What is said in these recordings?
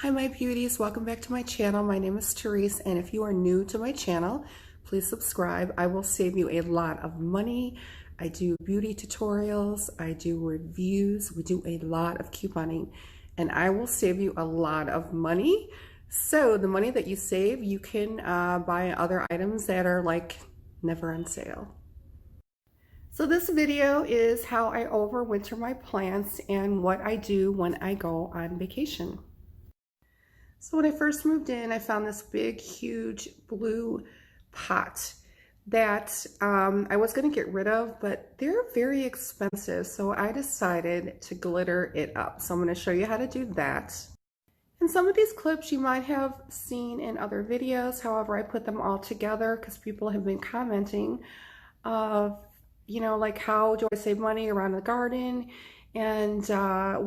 Hi my beauties, welcome back to my channel. My name is Therese, and if you are new to my channel, please subscribe. I will save you a lot of money. I do beauty tutorials, I do reviews, we do a lot of couponing, and I will save you a lot of money. So the money that you save, you can buy other items that are like never on sale. So this video is how I overwinter my plants and what I do when I go on vacation. So when I first moved in, I found this big, huge blue pot that I was going to get rid of, but they're very expensive. So I decided to glitter it up. So I'm going to show you how to do that. And some of these clips you might have seen in other videos. However, I put them all together because people have been commenting of, you know, like, how do I save money around the garden? And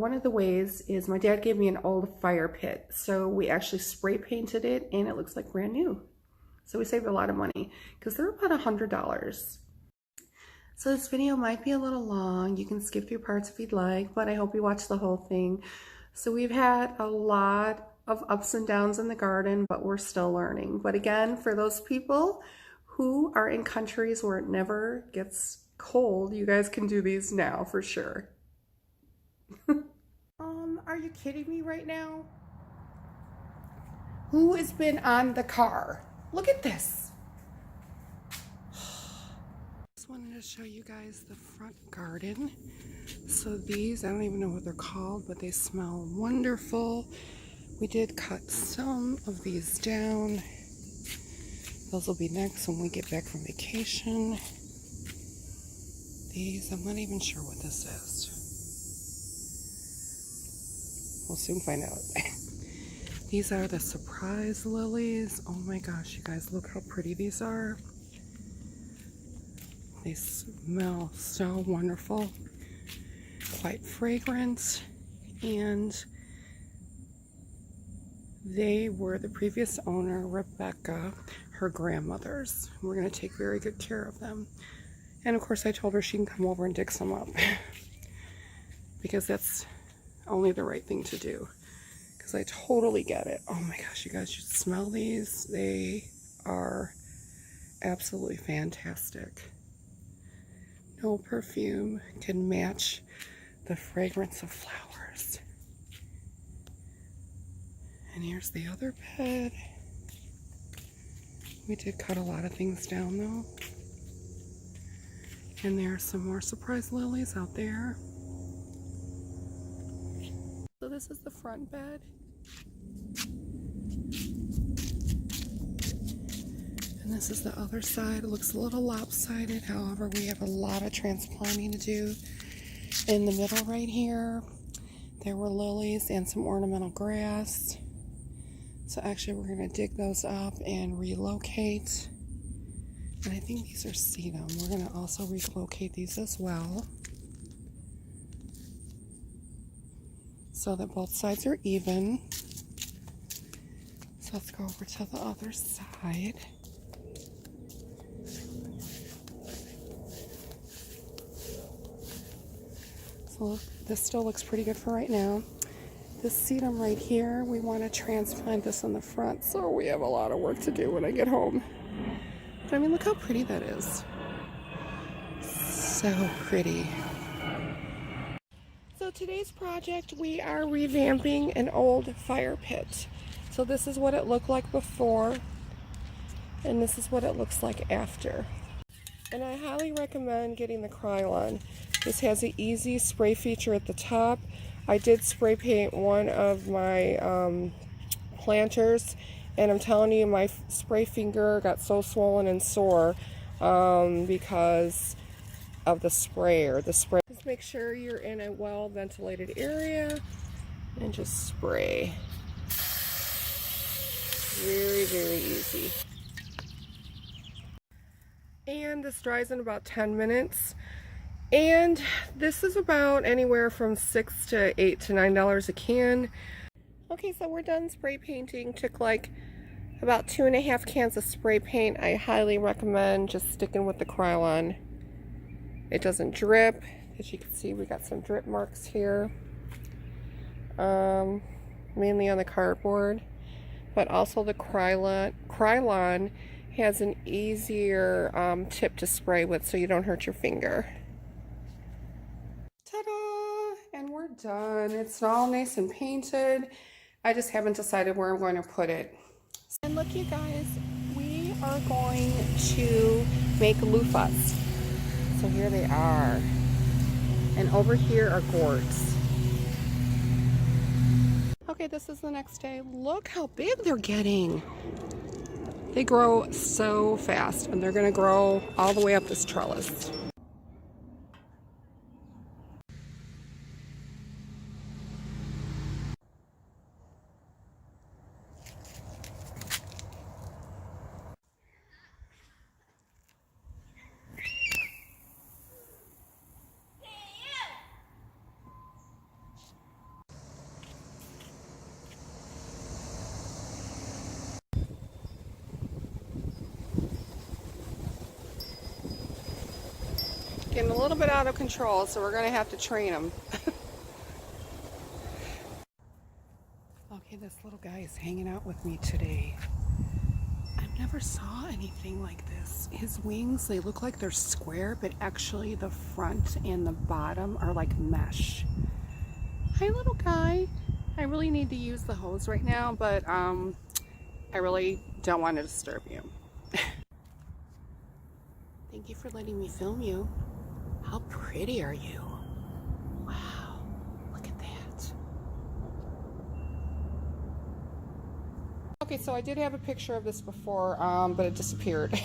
one of the ways is my dad gave me an old fire pit. So we actually spray painted it and it looks like brand new. So we saved a lot of money because they're about $100. So this video might be a little long. You can skip through parts if you'd like, but I hope you watch the whole thing. So we've had a lot of ups and downs in the garden, but we're still learning. But again, for those people who are in countries where it never gets cold, you guys can do these now for sure. Are you kidding me right now? Who has been on the car? Look at this. Just wanted to show you guys the front garden. So these, I don't even know what they're called, but they smell wonderful. We did cut some of these down. Those will be next when we get back from vacation. These, I'm not even sure what this is. We'll soon find out. These are the surprise lilies. Oh my gosh, you guys, look how pretty these are. They smell so wonderful, quite fragrant, and they were the previous owner, Rebecca, her grandmother's. We're going to take very good care of them. And of course I told her she can come over and dig some up because that's only the right thing to do, because I totally get it. Oh my gosh, you guys should smell these. They are absolutely fantastic. No perfume can match the fragrance of flowers. And here's the other bed. We did cut a lot of things down though. And there are some more surprise lilies out there. So this is the front bed. And this is the other side. It looks a little lopsided. However, we have a lot of transplanting to do. In the middle right here, there were lilies and some ornamental grass. So actually we're going to dig those up and relocate. And I think these are sedum. We're going to also relocate these as well, so that both sides are even. So let's go over to the other side. So this still looks pretty good for right now. This sedum right here, we want to transplant this in the front, so we have a lot of work to do when I get home. But I mean, look how pretty that is. So pretty. So today's project, we are revamping an old fire pit. So this is what it looked like before, and this is what it looks like after. And I highly recommend getting the Krylon. This has an easy spray feature at the top. I did spray paint one of my planters, and I'm telling you, my spray finger got so swollen and sore because of the sprayer. The spray. Just make sure you're in a well-ventilated area and just spray. Very, very easy. And this dries in about 10 minutes. And this is about anywhere from $6 to $8 to $9 a can. Okay, so we're done spray painting. Took like about 2.5 cans of spray paint. I highly recommend just sticking with the Krylon. It doesn't drip. As you can see, we got some drip marks here. mainly on the cardboard, but also the Krylon has an easier tip to spray with so you don't hurt your finger. Ta-da! And we're done. It's all nice and painted. I just haven't decided where I'm going to put it. And look, you guys, we are going to make loofahs. So here they are. And over here are gourds. Okay, this is the next day. Look how big they're getting. They grow so fast, and they're gonna grow all the way up this trellis. Getting a little bit out of control, so we're gonna have to train them. Okay, this little guy is hanging out with me today. I've never saw anything like this. His wings, they look like they're square, but actually the front and the bottom are like mesh. Hi, little guy. I really need to use the hose right now, but I really don't want to disturb you. Thank you for letting me film you. How pretty are you? Wow, look at that. Okay, so I did have a picture of this before, but it disappeared.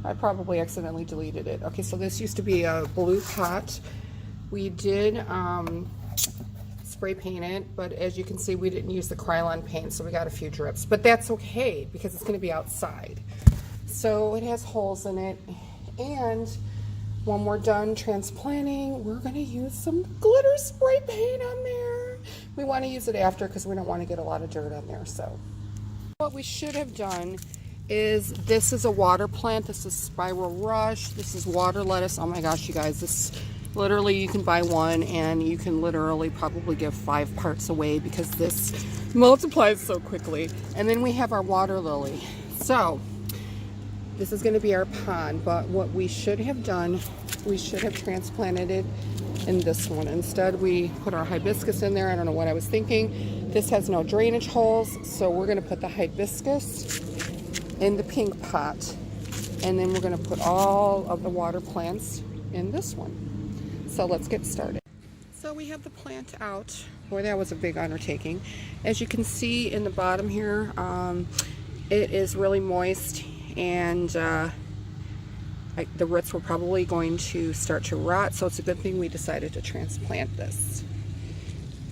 I probably accidentally deleted it. Okay, so this used to be a blue pot. We did spray paint it, but as you can see, we didn't use the Krylon paint, so we got a few drips. But that's okay, because it's going to be outside. So it has holes in it, and when we're done transplanting, we're going to use some glitter spray paint on there. We want to use it after because we don't want to get a lot of dirt on there. So what we should have done is, this is a water plant. This is spiral rush. This is water lettuce. Oh my gosh, you guys, this literally, you can buy one and you can literally probably give 5 parts away because this multiplies so quickly. And then we have our water lily. So this is going to be our pond, but what we should have done, we should have transplanted it in this one. Instead, we put our hibiscus in there. I don't know what I was thinking. This has no drainage holes, so we're going to put the hibiscus in the pink pot, and then we're going to put all of the water plants in this one. So let's get started. So we have the plant out. Boy, that was a big undertaking. As you can see in the bottom here, it is really moist, and the roots were probably going to start to rot, so it's a good thing we decided to transplant this.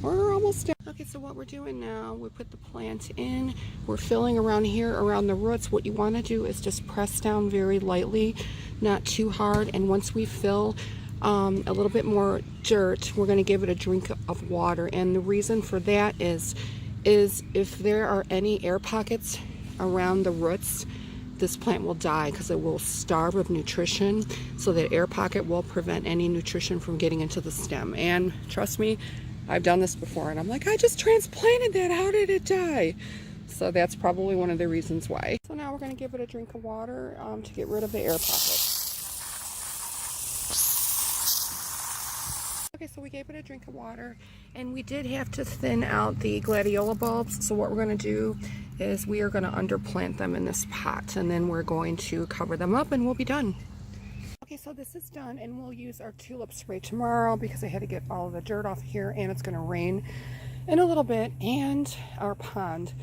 We're almost done. Okay, so what we're doing now, we put the plant in, we're filling around here, around the roots. What you want to do is just press down very lightly, not too hard, and once we fill a little bit more dirt, we're going to give it a drink of water. And the reason for that is if there are any air pockets around the roots, this plant will die because it will starve of nutrition. So that air pocket will prevent any nutrition from getting into the stem. And trust me, I've done this before, and I'm like, I just transplanted that. How did it die? So that's probably one of the reasons why. So now we're going to give it a drink of water to get rid of the air pocket. Okay, so we gave it a drink of water, and we did have to thin out the gladiola bulbs. So what we're going to do is we are going to underplant them in this pot, and then we're going to cover them up and we'll be done. Okay, so this is done, and we'll use our tulip spray tomorrow because I had to get all of the dirt off here, and it's going to rain in a little bit, and our pond.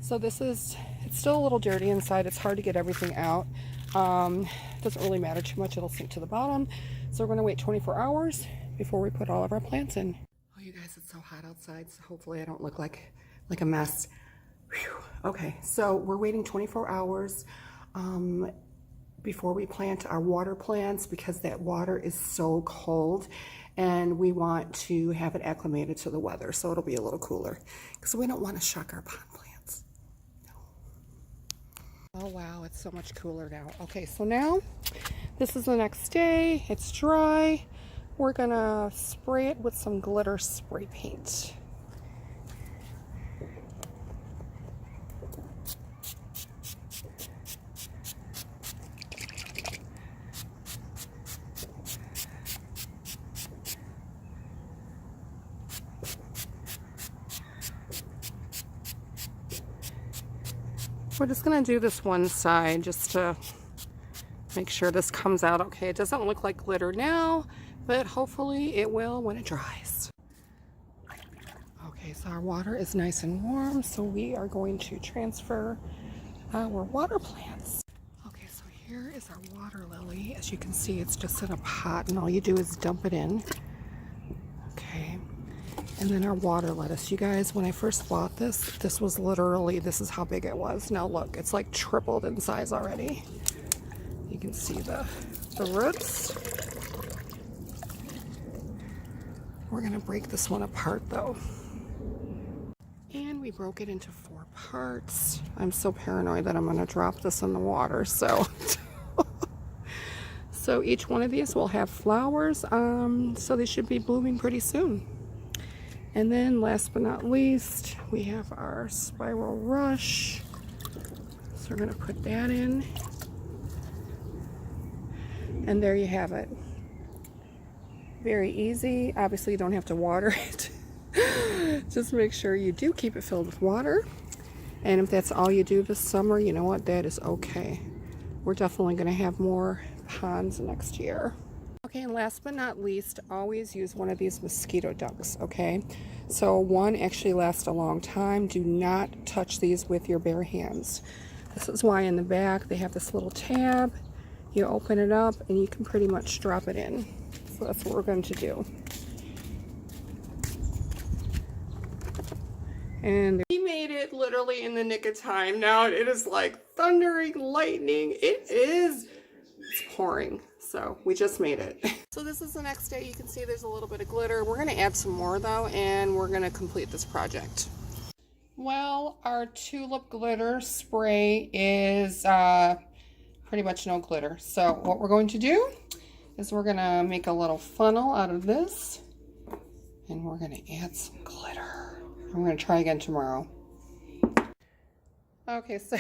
So this is, it's still a little dirty inside. It's hard to get everything out. Doesn't really matter too much. It'll sink to the bottom. So we're going to wait 24 hours before we put all of our plants in. Oh, you guys, it's so hot outside, so hopefully I don't look like a mess. Whew. Okay, so we're waiting 24 hours before we plant our water plants because that water is so cold, and we want to have it acclimated to the weather, so it'll be a little cooler because we don't want to shock our pond plants. No. Oh wow, it's so much cooler now. Okay, so now this is the next day. It's dry. We're gonna spray it with some glitter spray paint. We're just gonna do this one side just to make sure this comes out okay. It doesn't look like glitter now, but hopefully it will when it dries. Okay, so our water is nice and warm, so we are going to transfer our water plants. Okay, so here is our water lily. As you can see, it's just in a pot, and all you do is dump it in. Okay, and then our water lettuce. You guys, when I first bought this was literally, this is how big it was. Now look, it's like tripled in size already. You can see the roots. We're gonna break this one apart though. And we broke it into 4 parts. I'm so paranoid that I'm gonna drop this in the water, so. So each one of these will have flowers, so they should be blooming pretty soon. And then last but not least, we have our spiral rush. So we're gonna put that in. And there you have it. Very easy. Obviously you don't have to water it. Just make sure you do keep it filled with water. And if that's all you do this summer, you know what, that is okay. We're definitely going to have more ponds next year. Okay, and last but not least, always use one of these mosquito ducks, okay? So one actually lasts a long time. Do not touch these with your bare hands. This is why in the back they have this little tab. You open it up and you can pretty much drop it in. So that's what we're going to do. And we made it literally in the nick of time. Now it is like thundering, lightning. It's pouring. So we just made it. So this is the next day. You can see there's a little bit of glitter. We're going to add some more though, and we're going to complete this project. Well, our tulip glitter spray is pretty much no glitter. So what we're going to do is we're going to make a little funnel out of this, and we're going to add some glitter. I'm going to try again tomorrow. Okay, so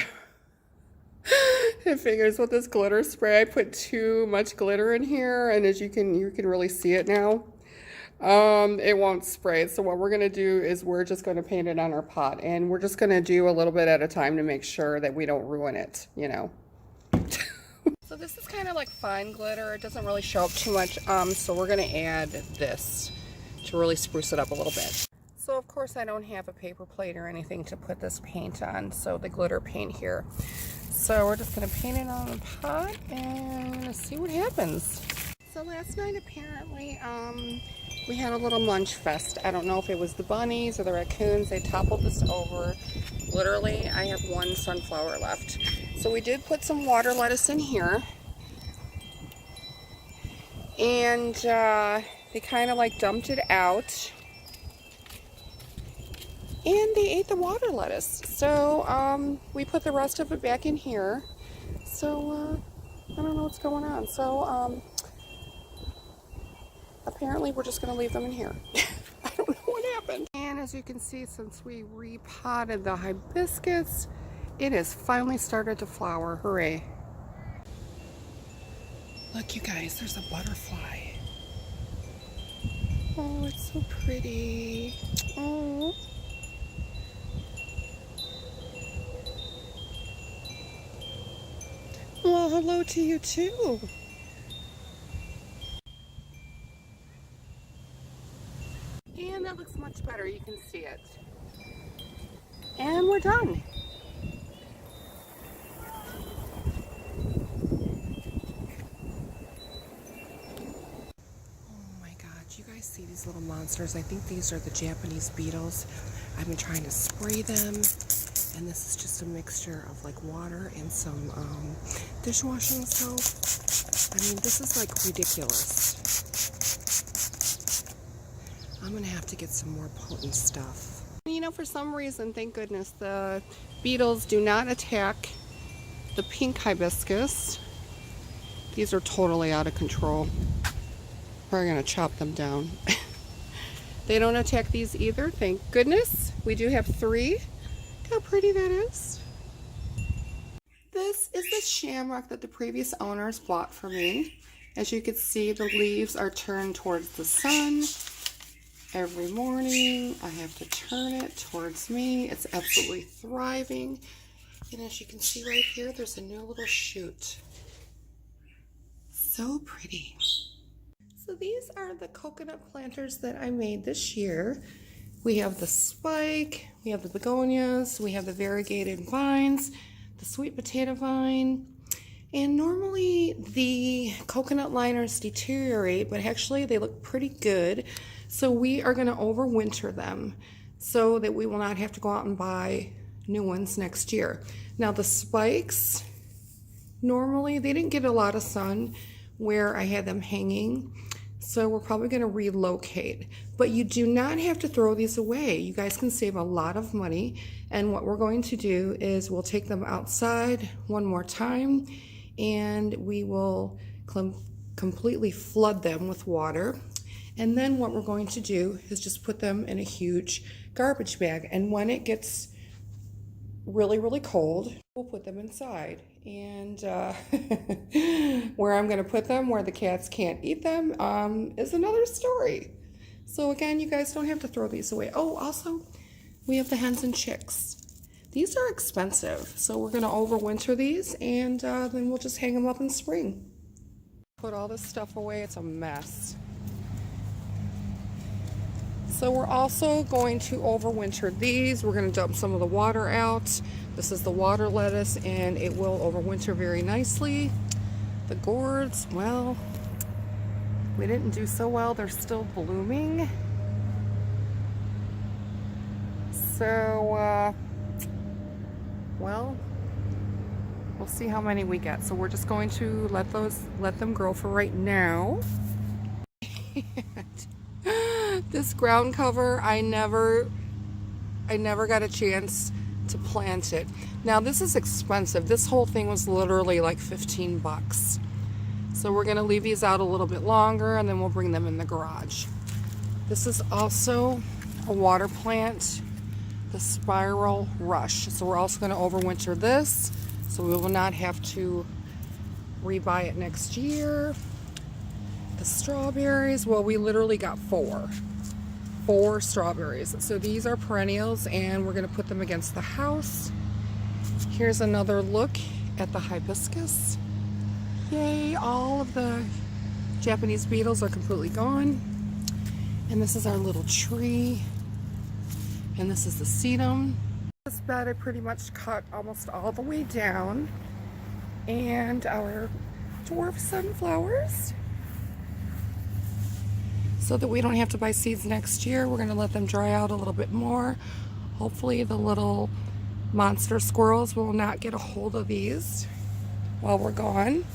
it figures with this glitter spray, I put too much glitter in here, and as you can really see it now. It won't spray. So what we're going to do is we're just going to paint it on our pot, and we're just going to do a little bit at a time to make sure that we don't ruin it, you know. So this is kind of like fine glitter. It doesn't really show up too much. So we're going to add this to really spruce it up a little bit. So of course I don't have a paper plate or anything to put this paint on, so the glitter paint here. So we're just going to paint it on the pot and see what happens. So last night apparently we had a little munch fest. I don't know if it was the bunnies or the raccoons. They toppled this over. Literally I have 1 sunflower left. So we did put some water lettuce in here. And they kind of like dumped it out. And they ate the water lettuce. So we put the rest of it back in here. So I don't know what's going on. So apparently we're just going to leave them in here. I don't know what happened. And as you can see, since we repotted the hibiscus, it has finally started to flower. Hooray. Look, you guys, there's a butterfly. Oh, it's so pretty. Oh. Well, hello to you too. And that looks much better. You can see it. And we're done. Oh my God, you guys see these little monsters? I think these are the Japanese beetles. I've been trying to spray them. And this is just a mixture of like water and some dishwashing soap. I mean, this is like ridiculous. I'm gonna have to get some more potent stuff. You know, for some reason, thank goodness, the beetles do not attack the pink hibiscus. These are totally out of control. Probably gonna chop them down. They don't attack these either, thank goodness. We do have 3. How pretty that is. This is the shamrock that the previous owners bought for me. As you can see, the leaves are turned towards the sun. Every morning I have to turn it towards me. It's absolutely thriving. And as you can see right here, there's a new little shoot. So pretty. So these are the coconut planters that I made this year. We have the spike, we have the begonias, we have the variegated vines, the sweet potato vine, and normally the coconut liners deteriorate, but actually they look pretty good. So we are going to overwinter them so that we will not have to go out and buy new ones next year. Now the spikes, normally they didn't get a lot of sun where I had them hanging, so we're probably going to relocate. But you do not have to throw these away. You guys can save a lot of money, and what we're going to do is we'll take them outside one more time and we will completely flood them with water. And then what we're going to do is just put them in a huge garbage bag, and when it gets really cold, we'll put them inside. And where I'm going to put them, where the cats can't eat them, is another story. So again, you guys don't have to throw these away. Oh, also, we have the hens and chicks. These are expensive, so we're going to overwinter these, and then we'll just hang them up in spring. Put all this stuff away. It's a mess. So we're also going to overwinter these. We're going to dump some of the water out. This is the water lettuce, and it will overwinter very nicely. The gourds, well, we didn't do so well. They're still blooming. So, well, we'll see how many we get. So we're just going to let them grow for right now. This ground cover, I never got a chance to plant it. Now this is expensive. This whole thing was literally like 15 bucks. So we're gonna leave these out a little bit longer, and then we'll bring them in the garage. This is also a water plant, the Spiral Rush. So we're also gonna overwinter this, so we will not have to rebuy it next year. The strawberries, well, we literally got four strawberries. So these are perennials, and we're going to put them against the house. Here's another look at the hibiscus. Yay, all of the Japanese beetles are completely gone. And this is our little tree, and this is the sedum. This bed I pretty much cut almost all the way down, and our dwarf sunflowers, so that we don't have to buy seeds next year. We're going to let them dry out a little bit more. Hopefully the little monster squirrels will not get a hold of these while we're gone.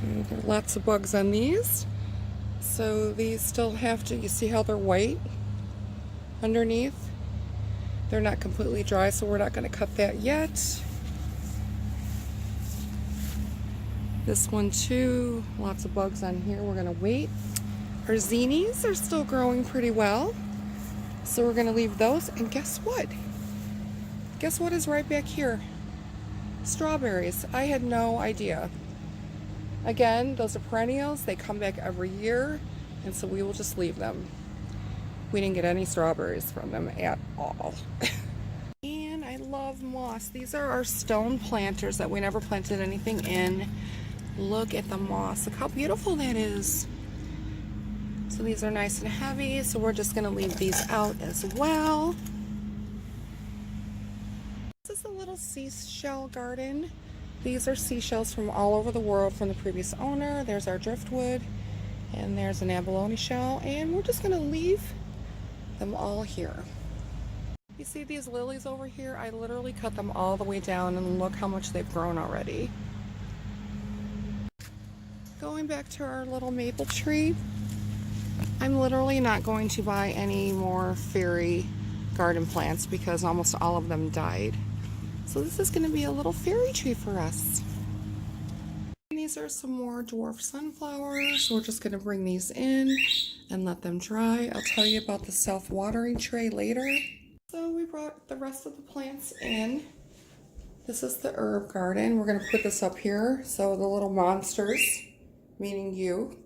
And there are lots of bugs on these. So these still have to, you see how they're white underneath? They're not completely dry, so we're not going to cut that yet. This one too, lots of bugs on here. We're gonna wait. Our zinnias are still growing pretty well, so we're gonna leave those. And guess what? Guess what is right back here? Strawberries. I had no idea. Again, those are perennials. They come back every year, and so we will just leave them. We didn't get any strawberries from them at all. And I love moss. These are our stone planters that we never planted anything in. Look at the moss. Look how beautiful that is. So these are nice and heavy, so we're just going to leave these out as well. This is a little seashell garden. These are seashells from all over the world from the previous owner. There's our driftwood, and there's an abalone shell, and we're just going to leave them all here. You see these lilies over here? I literally cut them all the way down, and look how much they've grown already. Going back to our little maple tree, I'm literally not going to buy any more fairy garden plants because almost all of them died. So this is going to be a little fairy tree for us. And these are some more dwarf sunflowers. We're just going to bring these in and let them dry. I'll tell you about the self-watering tray later. So we brought the rest of the plants in. This is the herb garden. We're going to put this up here so the little monsters, meaning you,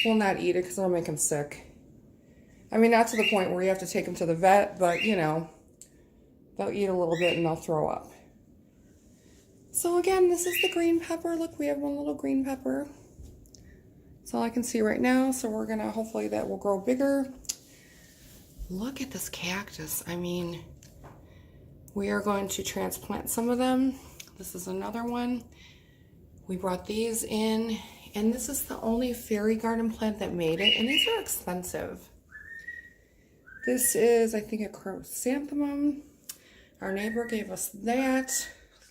will not eat it because it'll make them sick. I mean, not to the point where you have to take them to the vet, but you know, they'll eat a little bit and they'll throw up. So again, this is the green pepper. Look, we have one little green pepper. That's all I can see right now. So we're gonna, hopefully that will grow bigger. Look at this cactus. I mean, we are going to transplant some of them. This is another one. We brought these in, and this is the only fairy garden plant that made it, and these are expensive. This is, I think, a chrysanthemum. Our neighbor gave us that.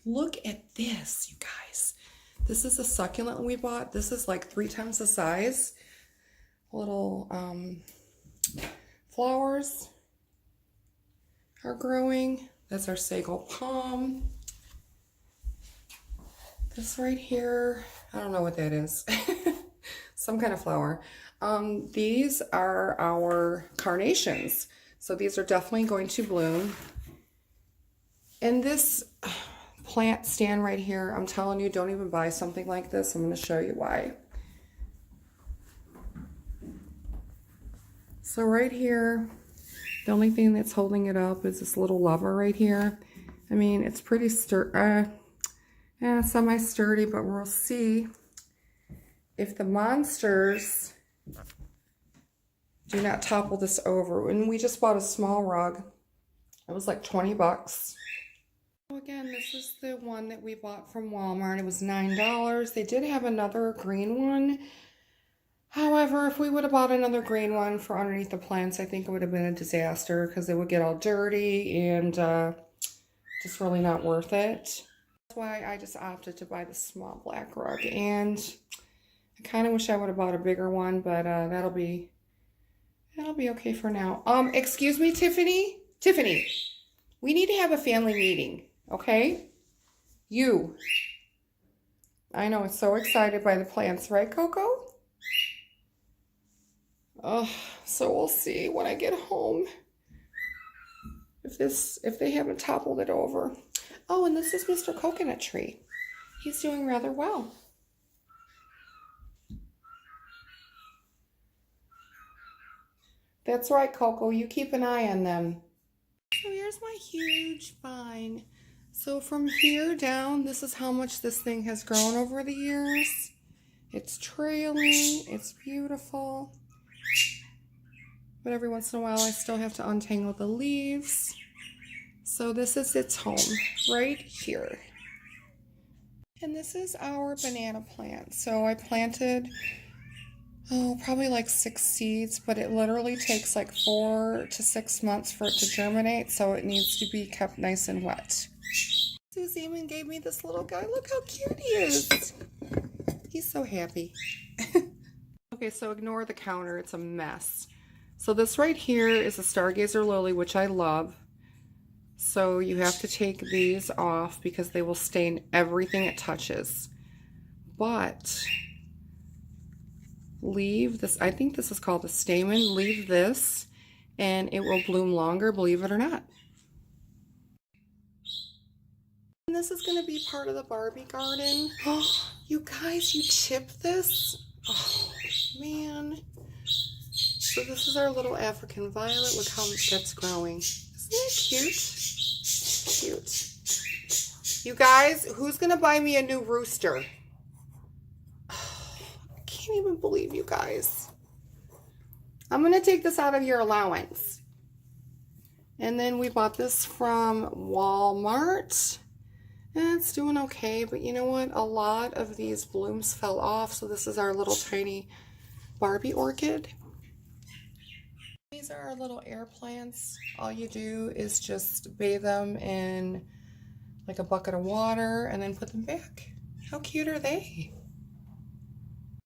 Look at this, you guys. This is a succulent we bought. This is like 3 times the size. Little flowers are growing. That's our sago palm. This right here, I don't know what that is. Some kind of flower. These are our carnations. So these are definitely going to bloom. And this plant stand right here, I'm telling you, don't even buy something like this. I'm going to show you why. So right here, the only thing that's holding it up is this little lever right here. I mean, it's pretty semi-sturdy, but we'll see if the monsters do not topple this over. And we just bought a small rug. It was like 20 bucks. Again, this is the one that we bought from Walmart. It was $9. They did have another green one. However, if we would have bought another green one for underneath the plants, I think it would have been a disaster because it would get all dirty and just really not worth it. That's why I just opted to buy the small black rug. And I kind of wish I would have bought a bigger one, but that'll be okay for now. Excuse me, Tiffany? Tiffany, we need to have a family meeting, okay? You. I know, it's so excited by the plants, right, Coco? Oh, so we'll see when I get home if they haven't toppled it over. Oh, and this is Mr. Coconut Tree. He's doing rather well. That's right, Coco. You keep an eye on them. So here's my huge vine. So from here down, this is how much this thing has grown over the years. It's trailing. It's beautiful. But every once in a while, I still have to untangle the leaves. So this is its home right here. And this is our banana plant. So I planted, probably like 6 seeds, but it literally takes like 4 to 6 months for it to germinate. So it needs to be kept nice and wet. Susie even gave me this little guy. Look how cute he is. He's so happy. Okay, so ignore the counter. It's a mess. So this right here is a stargazer lily, which I love. So you have to take these off because they will stain everything it touches. But leave this, I think this is called a stamen. Leave this and it will bloom longer, believe it or not. And this is going to be part of the Barbie garden. Oh, you guys, you chip this? Oh, man. So this is our little African violet. Look how that's growing. Isn't that cute? Cute. You guys, who's going to buy me a new rooster? Oh, I can't even believe you guys. I'm going to take this out of your allowance. And then we bought this from Walmart. And it's doing okay, but you know what? A lot of these blooms fell off. So this is our little tiny Barbie orchid. These are our little air plants. All you do is just bathe them in like a bucket of water and then put them back. How cute are they?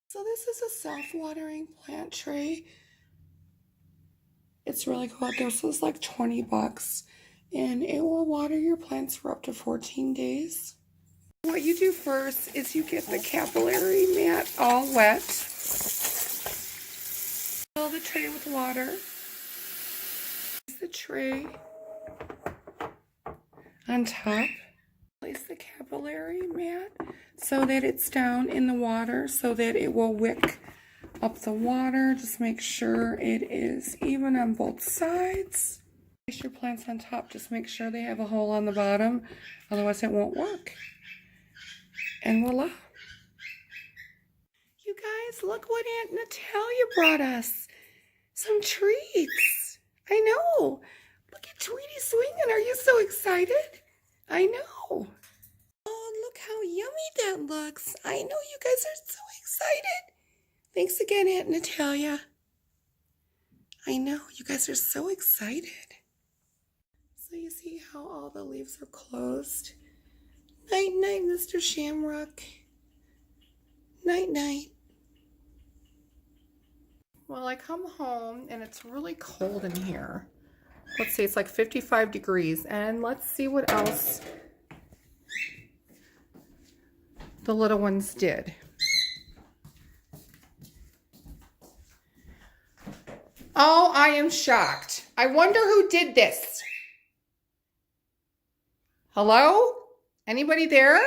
So this is a self-watering plant tray. It's really cool. This was like 20 bucks and it will water your plants for up to 14 days. What you do first is you get the capillary mat all wet. Fill the tray with water. The tray on top. Place the capillary mat so that it's down in the water so that it will wick up the water. Just make sure it is even on both sides. Place your plants on top. Just make sure they have a hole on the bottom, otherwise it won't work. And voila. You guys, look what Aunt Natalia brought us. Some treats. I know. Look at Tweety swinging. Are you so excited? I know. Oh, look how yummy that looks. I know you guys are so excited. Thanks again, Aunt Natalia. I know, you guys are so excited. So you see how all the leaves are closed. Night, night, Mr. Shamrock. Night, night. Well, I come home and it's really cold in here. Let's see, it's like 55 degrees. And let's see what else the little ones did. Oh, I am shocked. I wonder who did this. Hello? Anybody there?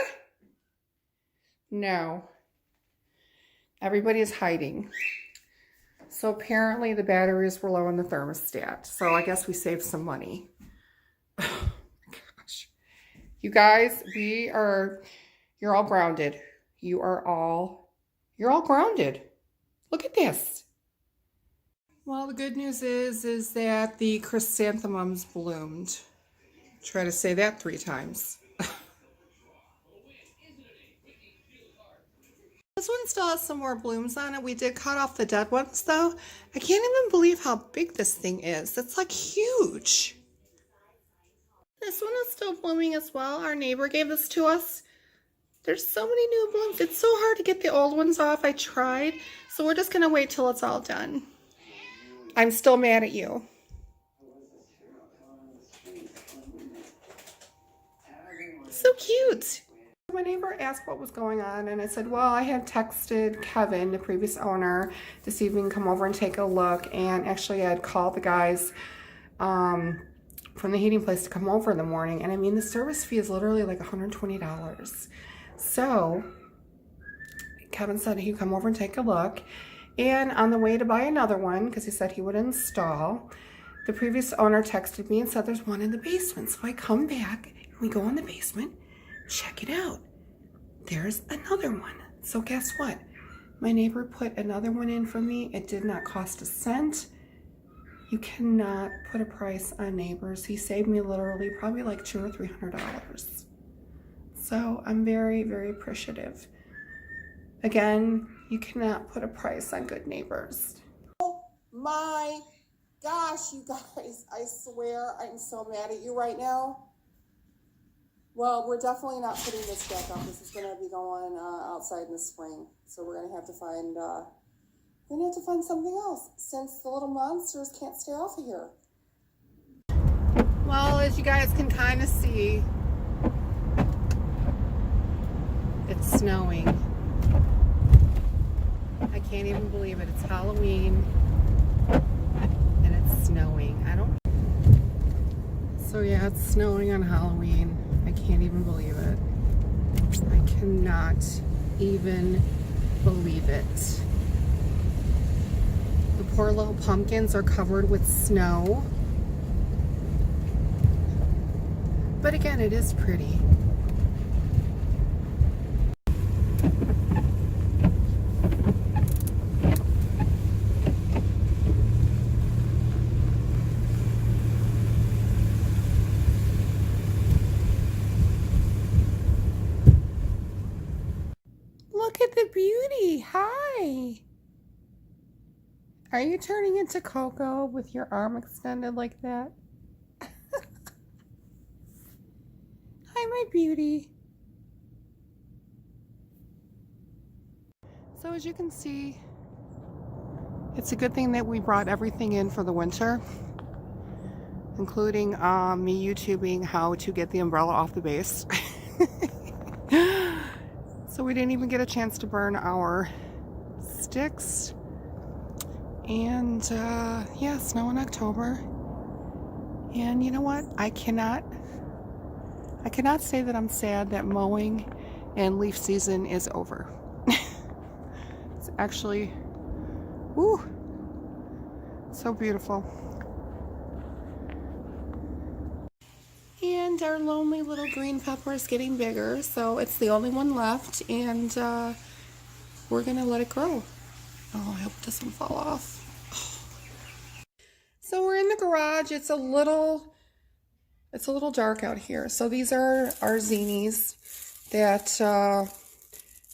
No. Everybody is hiding. So apparently the batteries were low in the thermostat. So I guess we saved some money. Oh my gosh. You guys, you're all grounded. You're all grounded. Look at this. Well, the good news is that the chrysanthemums bloomed. Try to say that 3 times. This one still has some more blooms on it. We did cut off the dead ones though. I can't even believe how big this thing is. It's like huge. This one is still blooming as well. Our neighbor gave this to us. There's so many new blooms. It's so hard to get the old ones off. I tried. So we're just gonna wait till it's all done. I'm still mad at you. So cute. My neighbor asked what was going on, and I said, well, I had texted Kevin, the previous owner, to see if we can come over and take a look. And actually, I had called the guys from the heating place to come over in the morning. And I mean, the service fee is literally like $120. So Kevin said he'd come over and take a look. And on the way to buy another one, because he said he would install, the previous owner texted me and said there's one in the basement. So I come back and we go in the basement, check it out. There's another one. So guess what? My neighbor put another one in for me. It did not cost a cent. You cannot put a price on neighbors. He saved me literally probably like $200 or $300. So I'm very, very appreciative. Again, you cannot put a price on good neighbors. Oh my gosh, you guys, I swear I'm so mad at you right now. Well, we're definitely not putting this back up. This is going to be going outside in the spring. So we're going to have to find something else since the little monsters can't stay off of here. Well, as you guys can kind of see, it's snowing. I can't even believe it. It's Halloween and it's snowing. So yeah, it's snowing on Halloween. I can't even believe it. I cannot even believe it. The poor little pumpkins are covered with snow. But again, it is pretty. Look at the beauty. Hi. Are you turning into Coco with your arm extended like that? Hi, my beauty. So as you can see, it's a good thing that we brought everything in for the winter, including me YouTubing how to get the umbrella off the base. So we didn't even get a chance to burn our sticks. And yeah, snow in October. And you know what? I cannot say that I'm sad that mowing and leaf season is over. It's actually, woo, so beautiful. And our lonely little green pepper is getting bigger, so it's the only one left, and we're gonna let it grow. Oh, I hope it doesn't fall off. So we're in the garage. It's a little dark out here. So these are our zinnies that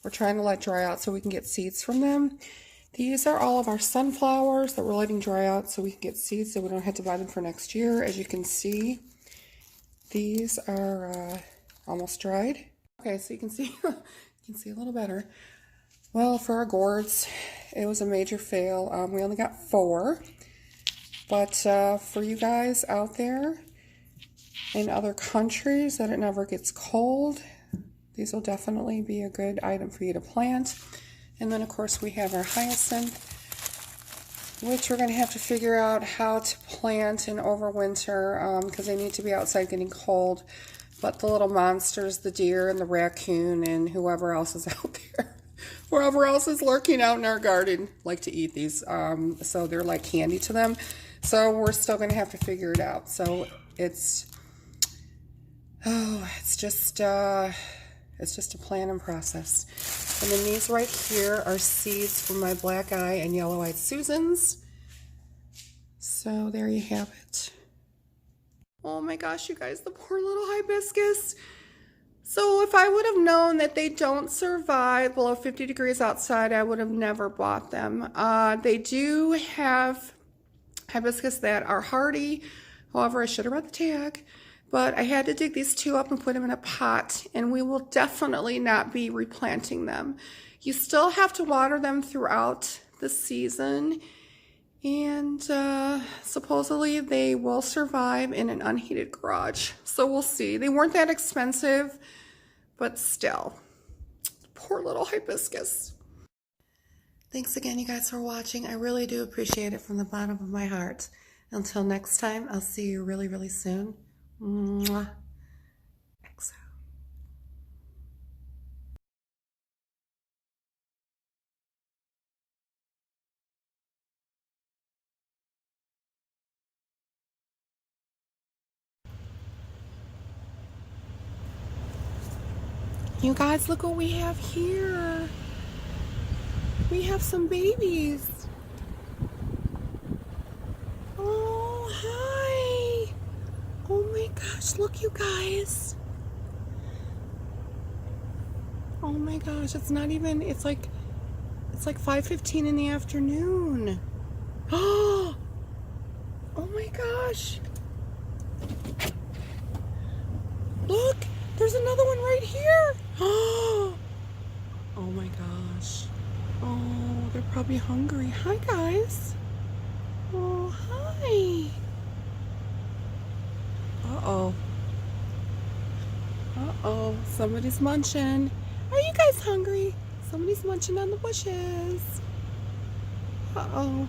we're trying to let dry out so we can get seeds from them. These are all of our sunflowers that we're letting dry out so we can get seeds so we don't have to buy them for next year. As you can see, these are almost dried. Okay, so you can see you can see a little better. Well, for our gourds, it was a major fail. We only got 4. But for you guys out there in other countries that it never gets cold, these will definitely be a good item for you to plant. And then, of course, we have our hyacinth, which we're going to have to figure out how to plant in overwinter because they need to be outside getting cold. But the little monsters, the deer and the raccoon and whoever else is out there, wherever else is lurking out in our garden, like to eat these. So they're like candy to them. So we're still going to have to figure it out. So it's just a plan and process. And then these right here are seeds from my black eye and yellow-eyed Susans. So there you have it. Oh my gosh, you guys, the poor little hibiscus. So if I would have known that they don't survive below 50 degrees outside, I would have never bought them. They do have hibiscus that are hardy. However, I should have read the tag. But I had to dig these 2 up and put them in a pot, and we will definitely not be replanting them. You still have to water them throughout the season, and supposedly they will survive in an unheated garage. So we'll see. They weren't that expensive, but still. Poor little hibiscus. Thanks again, you guys, for watching. I really do appreciate it from the bottom of my heart. Until next time, I'll see you really, really soon. Mwah. XO. You guys, look what we have here. We have some babies. Oh, hi. Oh my gosh, look, you guys. Oh my gosh, it's not even, it's like 5:15 in the afternoon. Oh my gosh. Look, there's another one right here. Oh my gosh. Oh, they're probably hungry. Hi, guys. Oh, hi. Uh-oh. Uh-oh, somebody's munching. Are you guys hungry? Somebody's munching on the bushes. Uh-oh.